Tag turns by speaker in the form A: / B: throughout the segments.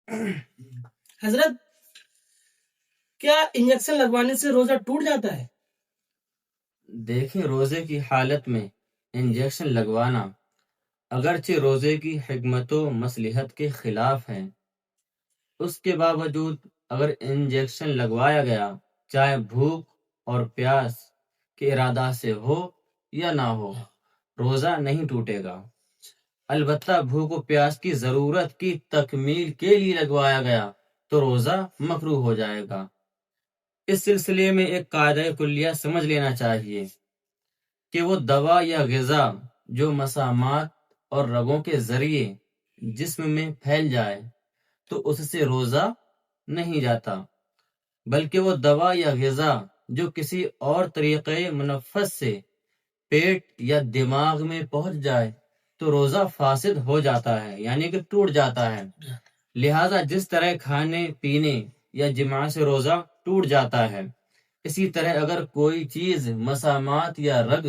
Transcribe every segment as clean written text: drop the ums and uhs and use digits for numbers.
A: حضرت کیا انجیکشن لگوانے سے روزہ ٹوٹ جاتا ہے؟
B: دیکھیں، روزے کی حالت میں انجیکشن لگوانا اگرچہ روزے کی حکمت و مصلحت کے خلاف ہے، اس کے باوجود اگر انجیکشن لگوایا گیا، چاہے بھوک اور پیاس کے ارادہ سے ہو یا نہ ہو، روزہ نہیں ٹوٹے گا۔ البتہ بھوک و پیاس کی ضرورت کی تکمیل کے لیے لگوایا گیا تو روزہ مکروہ ہو جائے گا۔ اس سلسلے میں ایک قاعدہ کلیہ سمجھ لینا چاہیے کہ وہ دوا یا غذا جو مسامات اور رگوں کے ذریعے جسم میں پھیل جائے تو اس سے روزہ نہیں جاتا، بلکہ وہ دوا یا غذا جو کسی اور طریقے منفذ سے پیٹ یا دماغ میں پہنچ جائے تو روزہ فاسد ہو جاتا ہے، یعنی کہ ٹوٹ جاتا ہے۔ لہذا جس طرح کھانے پینے یا جماع سے روزہ ٹوٹ جاتا ہے، اسی طرح اگر کوئی چیز مسامات یا رگ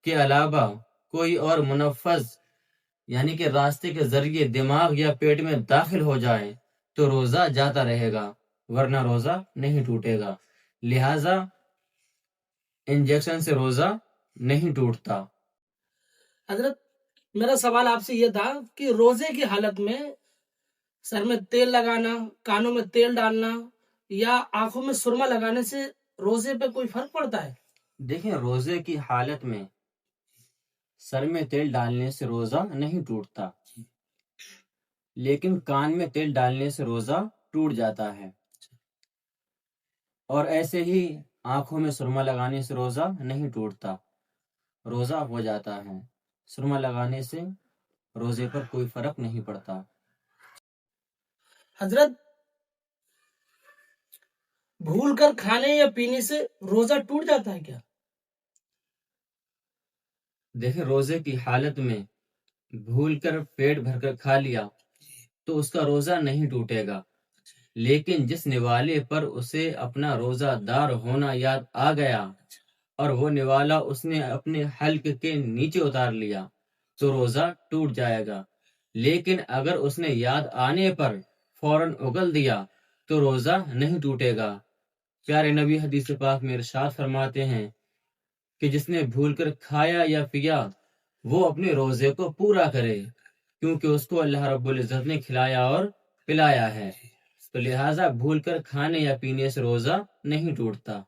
B: کے علاوہ کوئی اور منفذ یعنی کہ راستے کے ذریعے دماغ یا پیٹ میں داخل ہو جائے تو روزہ جاتا رہے گا، ورنہ روزہ نہیں ٹوٹے گا۔ لہذا انجیکشن سے روزہ نہیں ٹوٹتا۔
A: حضرت میرا سوال آپ سے یہ تھا کہ روزے کی حالت میں سر میں تیل لگانا، کانوں میں تیل ڈالنا یا آنکھوں میں سرما لگانے سے روزے پہ کوئی فرق پڑتا ہے؟
B: دیکھیں، روزے کی حالت میں سر میں تیل ڈالنے سے روزہ نہیں ٹوٹتا، لیکن کان میں تیل ڈالنے سے روزہ ٹوٹ جاتا ہے، اور ایسے ہی آنکھوں میں سرما لگانے سے روزہ نہیں ٹوٹتا، روزہ ہو جاتا ہے۔ سرما لگانے سے روزے پر کوئی فرق نہیں پڑتا۔
A: حضرت بھول کر کھانے یا پینے سے روزہ ٹوٹ جاتا ہے کیا؟
B: دیکھیں، روزے کی حالت میں بھول کر پیٹ بھر کر کھا لیا تو اس کا روزہ نہیں ٹوٹے گا، لیکن جس نوالے پر اسے اپنا روزہ دار ہونا یاد آ گیا اور وہ نوالا اس نے اپنے حلق کے نیچے اتار لیا تو روزہ ٹوٹ جائے گا، لیکن اگر اس نے یاد آنے پر فوراً اگل دیا تو روزہ نہیں ٹوٹے گا۔ پیارے نبی حدیث پاک میں ارشاد فرماتے ہیں کہ جس نے بھول کر کھایا یا پیا وہ اپنے روزے کو پورا کرے، کیونکہ اس کو اللہ رب العزت نے کھلایا اور پلایا ہے، تو لہٰذا بھول کر کھانے یا پینے سے روزہ نہیں ٹوٹتا۔